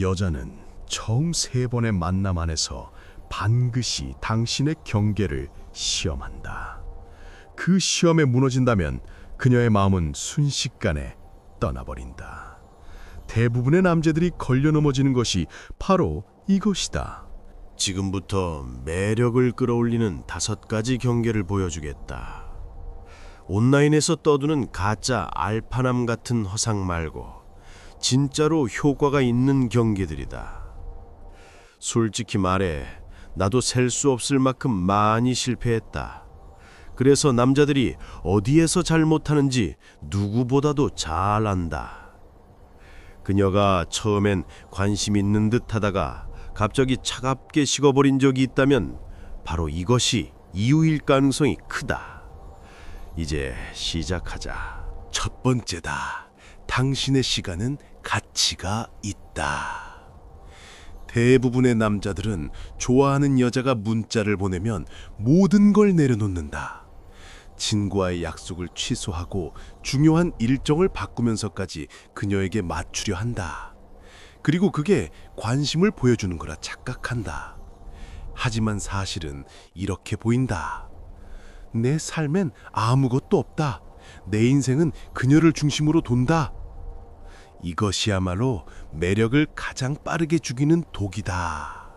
여자는 처음 세 번의 만남 안에서 반드시 당신의 경계를 시험한다. 그 시험에 무너진다면 그녀의 마음은 순식간에 떠나버린다. 대부분의 남자들이 걸려 넘어지는 것이 바로 이것이다. 지금부터 매력을 끌어올리는 5가지 경계를 보여주겠다. 온라인에서 떠드는 가짜 알파남 같은 허상 말고 진짜로 효과가 있는 경계들이다. 솔직히 말해 나도 셀 수 없을 만큼 많이 실패했다. 그래서 남자들이 어디에서 잘못하는지 누구보다도 잘 안다. 그녀가 처음엔 관심 있는 듯 하다가 갑자기 차갑게 식어버린 적이 있다면 바로 이것이 이유일 가능성이 크다. 이제 시작하자. 첫 번째다. 당신의 시간은 가치가 있다. 대부분의 남자들은 좋아하는 여자가 문자를 보내면 모든 걸 내려놓는다. 친구와의 약속을 취소하고 중요한 일정을 바꾸면서까지 그녀에게 맞추려 한다. 그리고 그게 관심을 보여주는 거라 착각한다. 하지만 사실은 이렇게 보인다. 내 삶엔 아무것도 없다. 내 인생은 그녀를 중심으로 돈다. 이것이야말로 매력을 가장 빠르게 죽이는 독이다.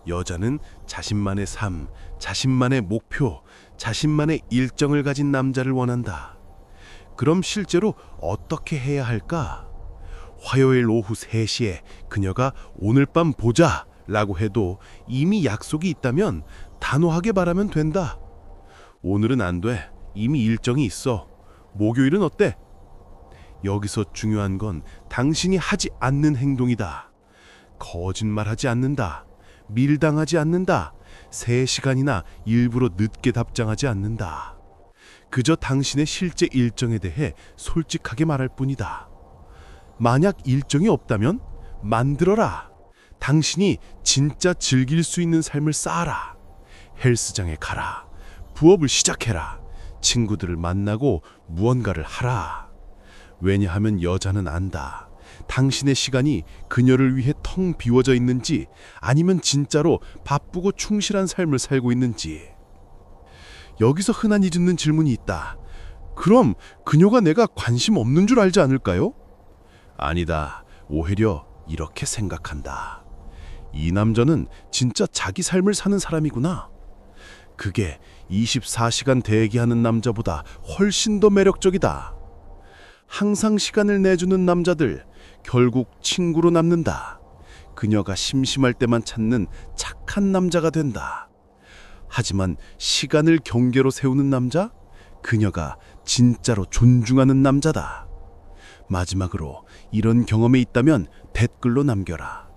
여자는 자신만의 삶, 자신만의 목표, 자신만의 일정을 가진 남자를 원한다. 그럼 실제로 어떻게 해야 할까? 화요일 오후 3시에 그녀가 오늘 밤 보자 라고 해도 이미 약속이 있다면 단호하게 말하면 된다. 오늘은 안 돼. 이미 일정이 있어. 목요일은 어때? 여기서 중요한 건 당신이 하지 않는 행동이다. 거짓말하지 않는다. 밀당하지 않는다. 3시간이나 일부러 늦게 답장하지 않는다. 그저 당신의 실제 일정에 대해 솔직하게 말할 뿐이다. 만약 일정이 없다면 만들어라. 당신이 진짜 즐길 수 있는 삶을 쌓아라. 헬스장에 가라. 부업을 시작해라. 친구들을 만나고 무언가를 하라. 왜냐하면 여자는 안다. 당신의 시간이 그녀를 위해 텅 비워져 있는지 아니면 진짜로 바쁘고 충실한 삶을 살고 있는지. 여기서 흔한 잊는 질문이 있다. 그럼 그녀가 내가 관심 없는 줄 알지 않을까요? 아니다. 오히려 이렇게 생각한다. 이 남자는 진짜 자기 삶을 사는 사람이구나. 그게 24시간 대기하는 남자보다 훨씬 더 매력적이다. 항상 시간을 내주는 남자들, 결국 친구로 남는다. 그녀가 심심할 때만 찾는 착한 남자가 된다. 하지만 시간을 경계로 세우는 남자? 그녀가 진짜로 존중하는 남자다. 마지막으로 이런 경험이 있다면 댓글로 남겨라.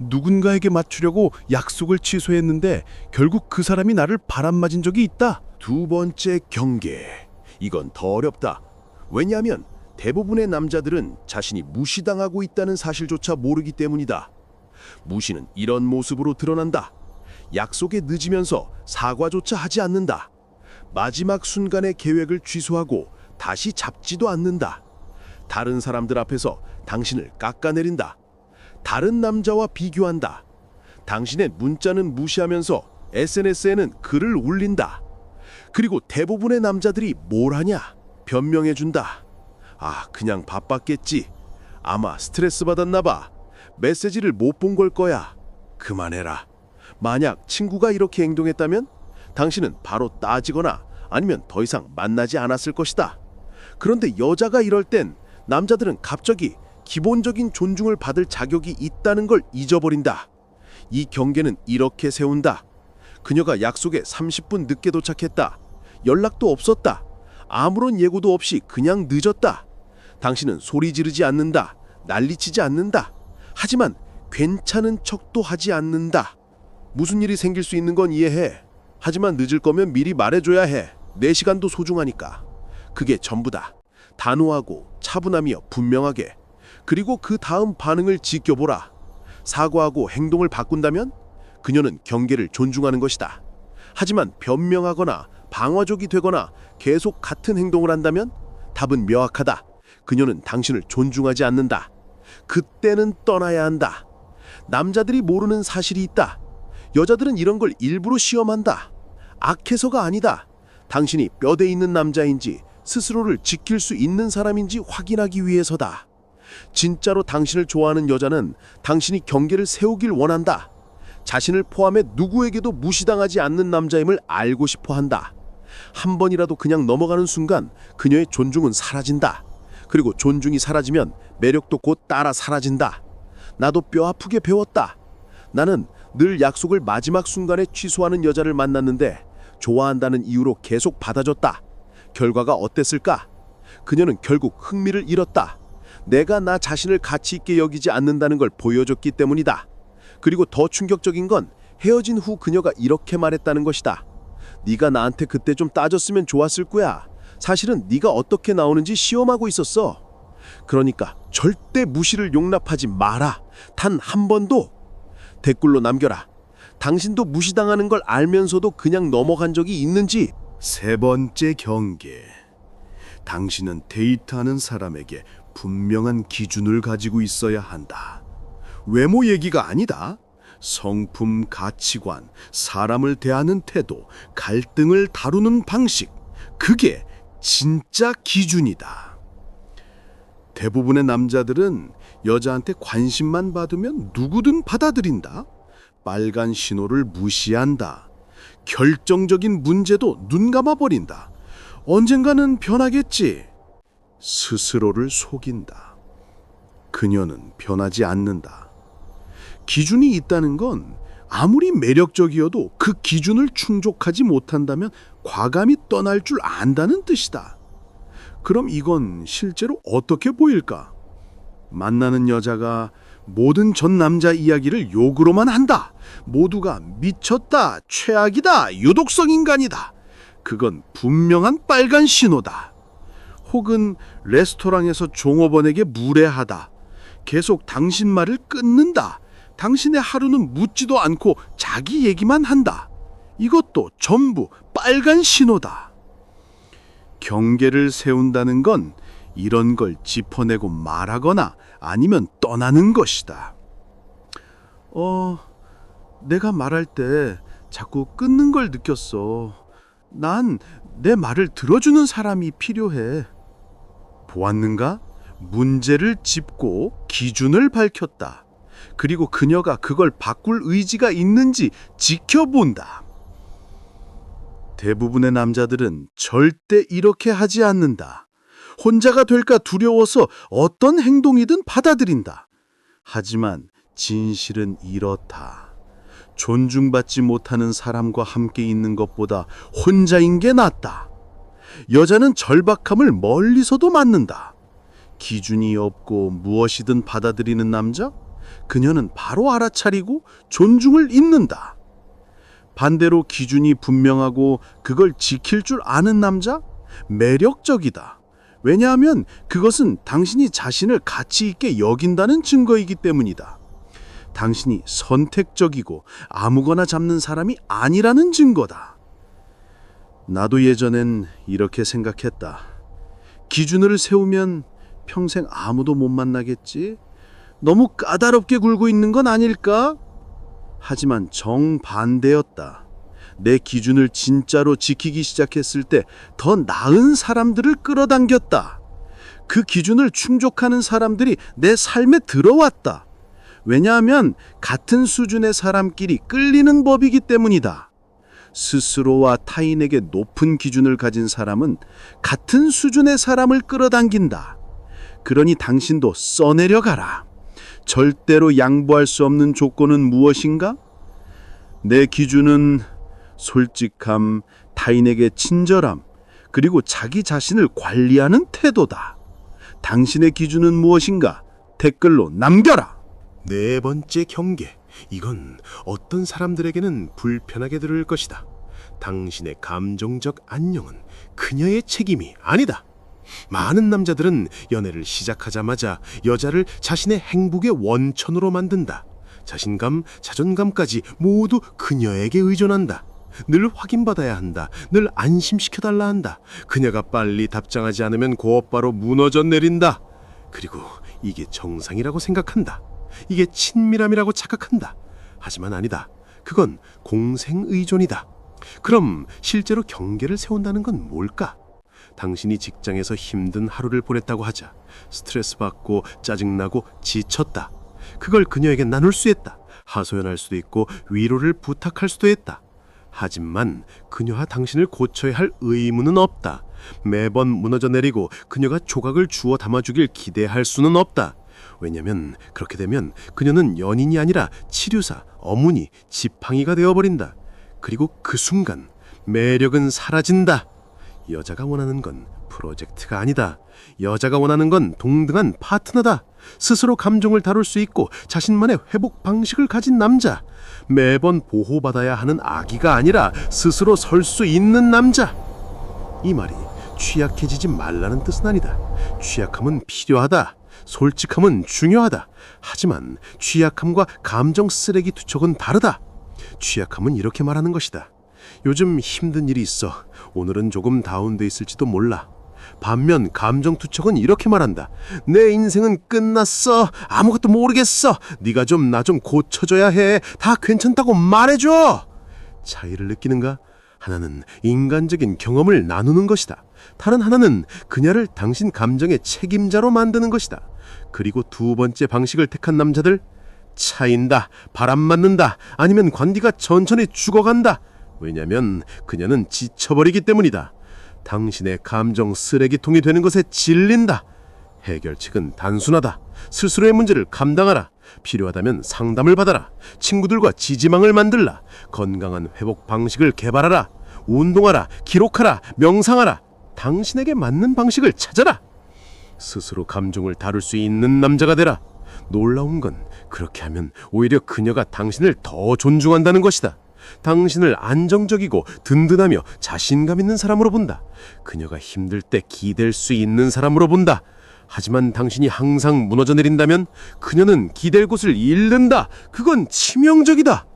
누군가에게 맞추려고 약속을 취소했는데 결국 그 사람이 나를 바람맞은 적이 있다. 두 번째 경계. 이건 더 어렵다. 왜냐하면 대부분의 남자들은 자신이 무시당하고 있다는 사실조차 모르기 때문이다. 무시는 이런 모습으로 드러난다. 약속에 늦으면서 사과조차 하지 않는다. 마지막 순간에 계획을 취소하고 다시 잡지도 않는다. 다른 사람들 앞에서 당신을 깎아내린다. 다른 남자와 비교한다. 당신의 문자는 무시하면서 SNS에는 글을 올린다. 그리고 대부분의 남자들이 뭘 하냐? 변명해준다. 아, 그냥 바빴겠지. 아마 스트레스 받았나 봐. 메시지를 못 본 걸 거야. 그만해라. 만약 친구가 이렇게 행동했다면 당신은 바로 따지거나 아니면 더 이상 만나지 않았을 것이다. 그런데 여자가 이럴 땐 남자들은 갑자기 기본적인 존중을 받을 자격이 있다는 걸 잊어버린다. 이 경계는 이렇게 세운다. 그녀가 약속에 30분 늦게 도착했다. 연락도 없었다. 아무런 예고도 없이 그냥 늦었다. 당신은 소리 지르지 않는다. 난리치지 않는다. 하지만 괜찮은 척도 하지 않는다. 무슨 일이 생길 수 있는 건 이해해. 하지만 늦을 거면 미리 말해줘야 해. 내 시간도 소중하니까. 그게 전부다. 단호하고 차분하며 분명하게. 그리고 그 다음 반응을 지켜보라. 사과하고 행동을 바꾼다면 그녀는 경계를 존중하는 것이다. 하지만 변명하거나 방어적이 되거나 계속 같은 행동을 한다면 답은 명확하다. 그녀는 당신을 존중하지 않는다. 그때는 떠나야 한다. 남자들이 모르는 사실이 있다. 여자들은 이런 걸 일부러 시험한다. 악해서가 아니다. 당신이 뼈대 있는 남자인지 스스로를 지킬 수 있는 사람인지 확인하기 위해서다. 진짜로 당신을 좋아하는 여자는 당신이 경계를 세우길 원한다. 자신을 포함해 누구에게도 무시당하지 않는 남자임을 알고 싶어 한다. 한 번이라도 그냥 넘어가는 순간 그녀의 존중은 사라진다. 그리고 존중이 사라지면 매력도 곧 따라 사라진다. 나도 뼈 아프게 배웠다. 나는 늘 약속을 마지막 순간에 취소하는 여자를 만났는데 좋아한다는 이유로 계속 받아줬다. 결과가 어땠을까? 그녀는 결국 흥미를 잃었다. 내가 나 자신을 가치 있게 여기지 않는다는 걸 보여줬기 때문이다. 그리고 더 충격적인 건 헤어진 후 그녀가 이렇게 말했다는 것이다. 네가 나한테 그때 좀 따졌으면 좋았을 거야. 사실은 네가 어떻게 나오는지 시험하고 있었어. 그러니까 절대 무시를 용납하지 마라. 단 한 번도. 댓글로 남겨라. 당신도 무시당하는 걸 알면서도 그냥 넘어간 적이 있는지. 세 번째 경계. 당신은 데이트하는 사람에게 분명한 기준을 가지고 있어야 한다. 외모 얘기가 아니다. 성품, 가치관, 사람을 대하는 태도, 갈등을 다루는 방식. 그게 진짜 기준이다. 대부분의 남자들은 여자한테 관심만 받으면 누구든 받아들인다. 빨간 신호를 무시한다. 결정적인 문제도 눈 감아버린다. 언젠가는 변하겠지. 스스로를 속인다. 그녀는 변하지 않는다. 기준이 있다는 건 아무리 매력적이어도 그 기준을 충족하지 못한다면 과감히 떠날 줄 안다는 뜻이다. 그럼 이건 실제로 어떻게 보일까? 만나는 여자가 모든 전 남자 이야기를 욕으로만 한다. 모두가 미쳤다, 최악이다, 유독성 인간이다. 그건 분명한 빨간 신호다. 혹은 레스토랑에서 종업원에게 무례하다. 계속 당신 말을 끊는다. 당신의 하루는 묻지도 않고 자기 얘기만 한다. 이것도 전부 빨간 신호다. 경계를 세운다는 건 이런 걸 짚어내고 말하거나 아니면 떠나는 것이다. 내가 말할 때 자꾸 끊는 걸 느꼈어. 난 내 말을 들어주는 사람이 필요해. 보았는가? 문제를 짚고 기준을 밝혔다. 그리고 그녀가 그걸 바꿀 의지가 있는지 지켜본다. 대부분의 남자들은 절대 이렇게 하지 않는다. 혼자가 될까 두려워서 어떤 행동이든 받아들인다. 하지만 진실은 이렇다. 존중받지 못하는 사람과 함께 있는 것보다 혼자인 게 낫다. 여자는 절박함을 멀리서도 맞는다. 기준이 없고 무엇이든 받아들이는 남자? 그녀는 바로 알아차리고 존중을 잇는다. 반대로 기준이 분명하고 그걸 지킬 줄 아는 남자? 매력적이다. 왜냐하면 그것은 당신이 자신을 가치 있게 여긴다는 증거이기 때문이다. 당신이 선택적이고 아무거나 잡는 사람이 아니라는 증거다. 나도 예전엔 이렇게 생각했다. 기준을 세우면 평생 아무도 못 만나겠지? 너무 까다롭게 굴고 있는 건 아닐까? 하지만 정반대였다. 내 기준을 진짜로 지키기 시작했을 때 더 나은 사람들을 끌어당겼다. 그 기준을 충족하는 사람들이 내 삶에 들어왔다. 왜냐하면 같은 수준의 사람끼리 끌리는 법이기 때문이다. 스스로와 타인에게 높은 기준을 가진 사람은 같은 수준의 사람을 끌어당긴다. 그러니 당신도 써내려가라. 절대로 양보할 수 없는 조건은 무엇인가? 내 기준은 솔직함, 타인에게 친절함, 그리고 자기 자신을 관리하는 태도다. 당신의 기준은 무엇인가? 댓글로 남겨라. 네 번째 경계. 이건 어떤 사람들에게는 불편하게 들을 것이다. 당신의 감정적 안녕은 그녀의 책임이 아니다. 많은 남자들은 연애를 시작하자마자 여자를 자신의 행복의 원천으로 만든다. 자신감, 자존감까지 모두 그녀에게 의존한다. 늘 확인받아야 한다. 늘 안심시켜달라 한다. 그녀가 빨리 답장하지 않으면 곧바로 무너져 내린다. 그리고 이게 정상이라고 생각한다. 이게 친밀함이라고 착각한다. 하지만 아니다. 그건 공생의존이다. 그럼 실제로 경계를 세운다는 건 뭘까? 당신이 직장에서 힘든 하루를 보냈다고 하자. 스트레스 받고 짜증나고 지쳤다. 그걸 그녀에게 나눌 수 있다. 하소연할 수도 있고 위로를 부탁할 수도 있다. 하지만 그녀와 당신을 고쳐야 할 의무는 없다. 매번 무너져 내리고 그녀가 조각을 주워 담아주길 기대할 수는 없다. 왜냐면 그렇게 되면 그녀는 연인이 아니라 치료사, 어머니, 지팡이가 되어버린다. 그리고 그 순간 매력은 사라진다. 여자가 원하는 건 프로젝트가 아니다. 여자가 원하는 건 동등한 파트너다. 스스로 감정을 다룰 수 있고 자신만의 회복 방식을 가진 남자. 매번 보호받아야 하는 아기가 아니라 스스로 설 수 있는 남자. 이 말이 취약해지지 말라는 뜻은 아니다. 취약함은 필요하다. 솔직함은 중요하다. 하지만 취약함과 감정 쓰레기 투척은 다르다. 취약함은 이렇게 말하는 것이다. 요즘 힘든 일이 있어. 오늘은 조금 다운돼 있을지도 몰라. 반면 감정 투척은 이렇게 말한다. 내 인생은 끝났어. 아무것도 모르겠어. 네가 좀 나 좀 고쳐줘야 해. 다 괜찮다고 말해줘. 차이를 느끼는가? 하나는 인간적인 경험을 나누는 것이다. 다른 하나는 그녀를 당신 감정의 책임자로 만드는 것이다. 그리고 두 번째 방식을 택한 남자들, 차인다, 바람 맞는다, 아니면 관계가 천천히 죽어간다. 왜냐면 그녀는 지쳐버리기 때문이다. 당신의 감정 쓰레기통이 되는 것에 질린다. 해결책은 단순하다. 스스로의 문제를 감당하라. 필요하다면 상담을 받아라. 친구들과 지지망을 만들라. 건강한 회복 방식을 개발하라. 운동하라. 기록하라. 명상하라. 당신에게 맞는 방식을 찾아라. 스스로 감정을 다룰 수 있는 남자가 되라. 놀라운 건 그렇게 하면 오히려 그녀가 당신을 더 존중한다는 것이다. 당신을 안정적이고 든든하며 자신감 있는 사람으로 본다. 그녀가 힘들 때 기댈 수 있는 사람으로 본다. 하지만 당신이 항상 무너져 내린다면 그녀는 기댈 곳을 잃는다. 그건 치명적이다.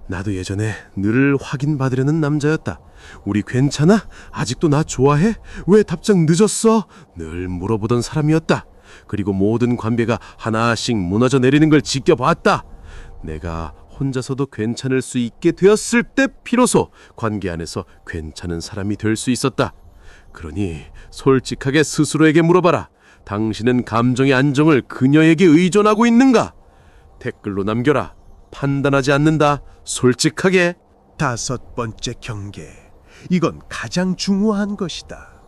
나도 예전에 늘 확인받으려는 남자였다. 우리 괜찮아? 아직도 나 좋아해? 왜 답장 늦었어? 늘 물어보던 사람이었다. 그리고 모든 관계가 하나씩 무너져 내리는 걸 지켜봤다. 내가 혼자서도 괜찮을 수 있게 되었을 때 비로소 관계 안에서 괜찮은 사람이 될 수 있었다. 그러니 솔직하게 스스로에게 물어봐라. 당신은 감정의 안정을 그녀에게 의존하고 있는가? 댓글로 남겨라. 판단하지 않는다. 솔직하게. 다섯 번째 경계. 이건 가장 중요한 것이다.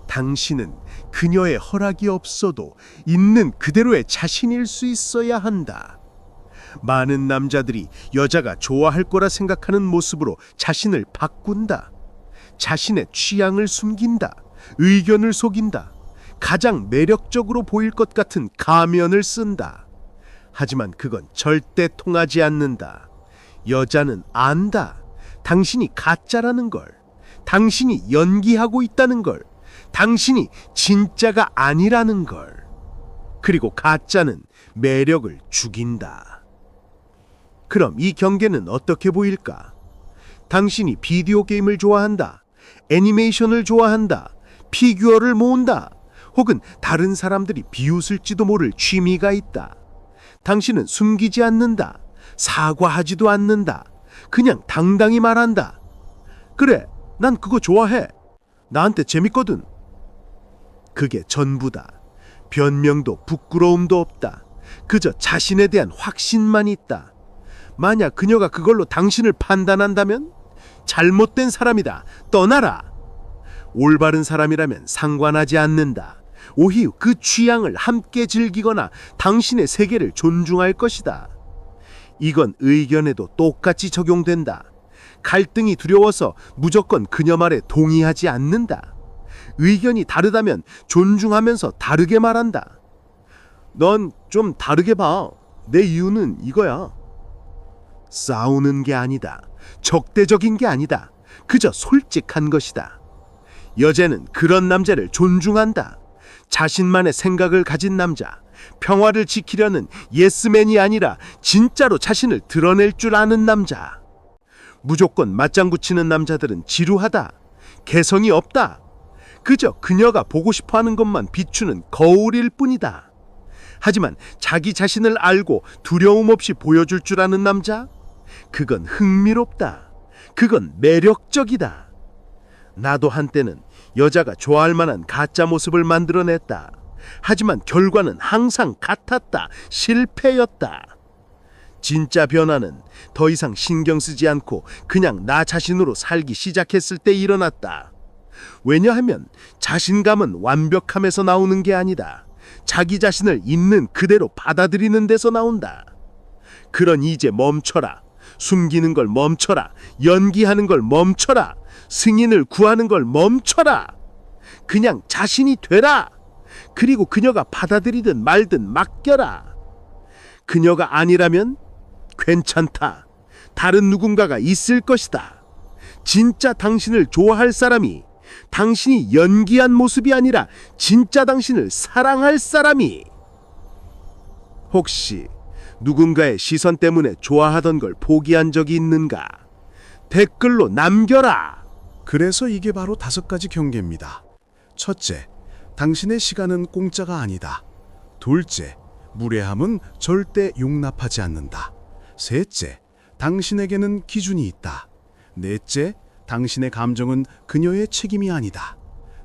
당신은 그녀의 허락이 없어도 있는 그대로의 자신일 수 있어야 한다. 많은 남자들이 여자가 좋아할 거라 생각하는 모습으로 자신을 바꾼다. 자신의 취향을 숨긴다. 의견을 속인다. 가장 매력적으로 보일 것 같은 가면을 쓴다. 하지만 그건 절대 통하지 않는다. 여자는 안다. 당신이 가짜라는 걸. 당신이 연기하고 있다는 걸. 당신이 진짜가 아니라는 걸. 그리고 가짜는 매력을 죽인다. 그럼 이 경계는 어떻게 보일까? 당신이 비디오 게임을 좋아한다. 애니메이션을 좋아한다. 피규어를 모은다. 혹은 다른 사람들이 비웃을지도 모를 취미가 있다. 당신은 숨기지 않는다. 사과하지도 않는다. 그냥 당당히 말한다. 그래, 난 그거 좋아해. 나한테 재밌거든. 그게 전부다. 변명도 부끄러움도 없다. 그저 자신에 대한 확신만 있다. 만약 그녀가 그걸로 당신을 판단한다면 잘못된 사람이다. 떠나라. 올바른 사람이라면 상관하지 않는다. 오히려 그 취향을 함께 즐기거나 당신의 세계를 존중할 것이다. 이건 의견에도 똑같이 적용된다. 갈등이 두려워서 무조건 그녀 말에 동의하지 않는다. 의견이 다르다면 존중하면서 다르게 말한다. 넌 좀 다르게 봐. 내 이유는 이거야. 싸우는 게 아니다. 적대적인 게 아니다. 그저 솔직한 것이다. 여자는 그런 남자를 존중한다. 자신만의 생각을 가진 남자, 평화를 지키려는 예스맨이 아니라 진짜로 자신을 드러낼 줄 아는 남자. 무조건 맞장구 치는 남자들은 지루하다. 개성이 없다. 그저 그녀가 보고 싶어하는 것만 비추는 거울일 뿐이다. 하지만 자기 자신을 알고 두려움 없이 보여줄 줄 아는 남자? 그건 흥미롭다. 그건 매력적이다. 나도 한때는 여자가 좋아할 만한 가짜 모습을 만들어냈다. 하지만 결과는 항상 같았다. 실패였다. 진짜 변화는 더 이상 신경 쓰지 않고 그냥 나 자신으로 살기 시작했을 때 일어났다. 왜냐하면 자신감은 완벽함에서 나오는 게 아니다. 자기 자신을 있는 그대로 받아들이는 데서 나온다. 그러니 이제 멈춰라. 숨기는 걸 멈춰라. 연기하는 걸 멈춰라. 승인을 구하는 걸 멈춰라. 그냥 자신이 되라. 그리고 그녀가 받아들이든 말든 맡겨라. 그녀가 아니라면 괜찮다. 다른 누군가가 있을 것이다. 진짜 당신을 좋아할 사람이, 당신이 연기한 모습이 아니라 진짜 당신을 사랑할 사람이. 혹시 누군가의 시선 때문에 좋아하던 걸 포기한 적이 있는가? 댓글로 남겨라. 그래서 이게 바로 5가지 경계입니다. 첫째, 당신의 시간은 공짜가 아니다. 둘째, 무례함은 절대 용납하지 않는다. 셋째, 당신에게는 기준이 있다. 넷째, 당신의 감정은 그녀의 책임이 아니다.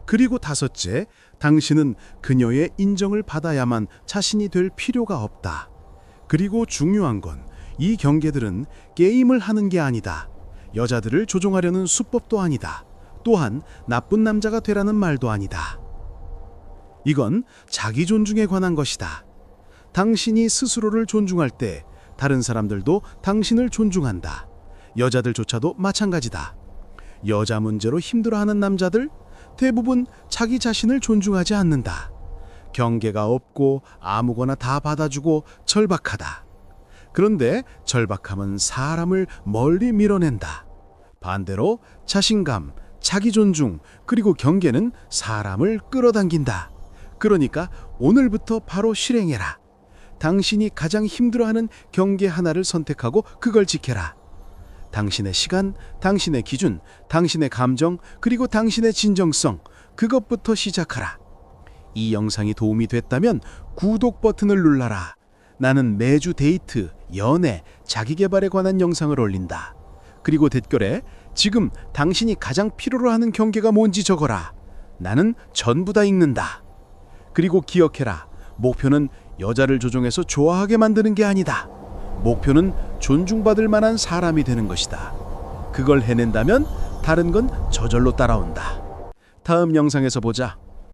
그리고 다섯째, 당신은 그녀의 인정을 받아야만 자신이 될 필요가 없다. 그리고 중요한 건 이 경계들은 게임을 하는 게 아니다. 여자들을 조종하려는 수법도 아니다. 또한 나쁜 남자가 되라는 말도 아니다. 이건 자기 존중에 관한 것이다. 당신이 스스로를 존중할 때 다른 사람들도 당신을 존중한다. 여자들조차도 마찬가지다. 여자 문제로 힘들어하는 남자들 대부분 자기 자신을 존중하지 않는다. 경계가 없고 아무거나 다 받아주고 절박하다. 그런데 절박함은 사람을 멀리 밀어낸다. 반대로 자신감, 자기 존중, 그리고 경계는 사람을 끌어당긴다. 그러니까 오늘부터 바로 실행해라. 당신이 가장 힘들어하는 경계 하나를 선택하고 그걸 지켜라. 당신의 시간, 당신의 기준, 당신의 감정, 그리고 당신의 진정성, 그것부터 시작하라. 이 영상이 도움이 됐다면 구독 버튼을 눌러라. 나는 매주 데이트, 연애, 자기계발에 관한 영상을 올린다. 그리고 댓글에 지금 당신이 가장 필요로 하는 경계가 뭔지 적어라. 나는 전부 다 읽는다. 그리고 기억해라. 목표는 여자를 조종해서 좋아하게 만드는 게 아니다. 목표는 존중받을 만한 사람이 되는 것이다. 그걸 해낸다면 다른 건 저절로 따라온다. 다음 영상에서 보자.